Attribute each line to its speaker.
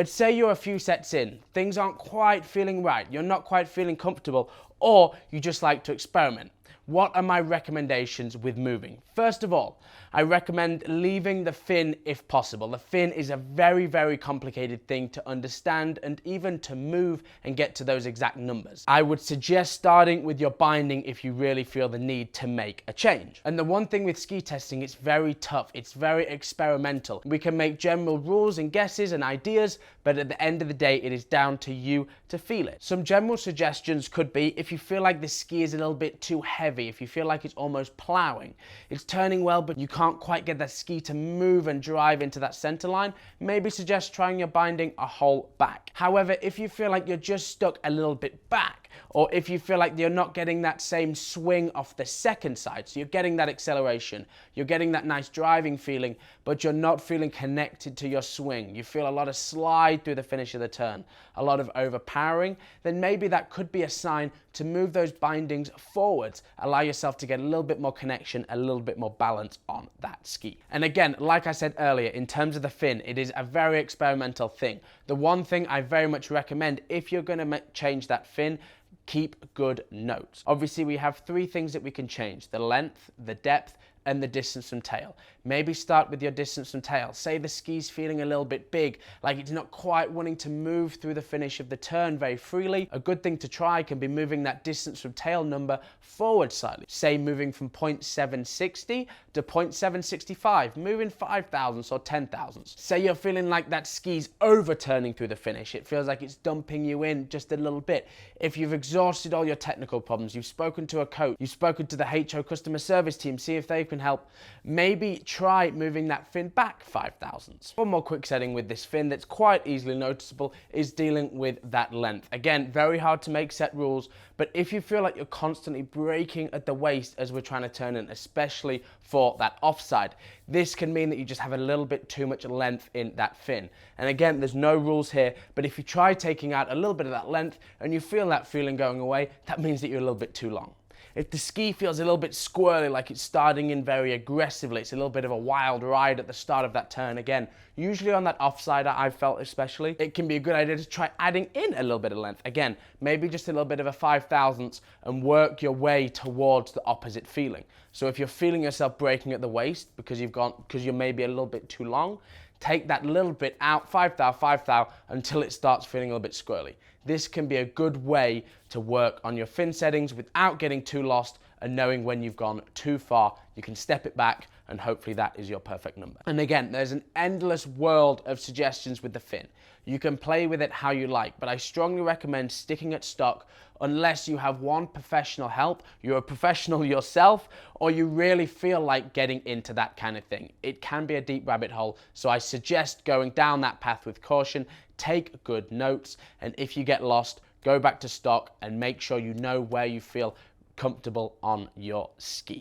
Speaker 1: But say you're a few sets in, things aren't quite feeling right, you're not quite feeling comfortable, or you just like to experiment. What are my recommendations with moving? First of all, I recommend leaving the fin if possible. The fin is a very, very complicated thing to understand and even to move and get to those exact numbers. I would suggest starting with your binding if you really feel the need to make a change. And the one thing with ski testing, it's very tough. It's very experimental. We can make general rules and guesses and ideas, but at the end of the day, it is down to you to feel it. Some general suggestions could be if you feel like the ski is a little bit too heavy, if you feel like it's almost plowing, it's turning well, but you can't quite get that ski to move and drive into that center line, maybe suggest trying your binding a hole back. However, if you feel like you're just stuck a little bit back, or if you feel like you're not getting that same swing off the second side, so you're getting that acceleration, you're getting that nice driving feeling, but you're not feeling connected to your swing, you feel a lot of slide through the finish of the turn, a lot of overpowering, then maybe that could be a sign to move those bindings forwards, allow yourself to get a little bit more connection, a little bit more balance on that ski. And again, like I said earlier, in terms of the fin, it is a very experimental thing. The one thing I very much recommend, if you're going to change that fin, keep good notes. Obviously, we have three things that we can change: the length, the depth, and the distance from tail. Maybe start with your distance from tail. Say the ski's feeling a little bit big, like it's not quite wanting to move through the finish of the turn very freely. A good thing to try can be moving that distance from tail number forward slightly. Say moving from 0.760 to 0.765, moving 5 thousandths or 10 thousandths. Say you're feeling like that ski's overturning through the finish. It feels like it's dumping you in just a little bit. If you've exhausted all your technical problems, you've spoken to a coach, you've spoken to the HO customer service team, see if they can help, maybe try moving that fin back 5 thousandths. One more quick setting with this fin that's quite easily noticeable is dealing with that length. Again, very hard to make set rules, but if you feel like you're constantly braking at the waist as we're trying to turn in, especially for that offside, this can mean that you just have a little bit too much length in that fin. And again, there's no rules here, but if you try taking out a little bit of that length and you feel that feeling going away, that means that you're a little bit too long. If the ski feels a little bit squirrely, like it's starting in very aggressively, it's a little bit of a wild ride at the start of that turn again, usually on that offsider I've felt especially, it can be a good idea to try adding in a little bit of length. Again, maybe just a little bit of a 5 thousandths and work your way towards the opposite feeling. So if you're feeling yourself breaking at the waist because you're maybe a little bit too long, take that little bit out, 5 thou, until it starts feeling a little bit squirrely. This can be a good way to work on your fin settings without getting too lost and knowing when you've gone too far. You can step it back and hopefully that is your perfect number. And again, there's an endless world of suggestions with the fin. You can play with it how you like, but I strongly recommend sticking at stock unless you have one professional help, you're a professional yourself, or you really feel like getting into that kind of thing. It can be a deep rabbit hole, so I suggest going down that path with caution, take good notes, and if you get lost, go back to stock and make sure you know where you feel comfortable on your ski.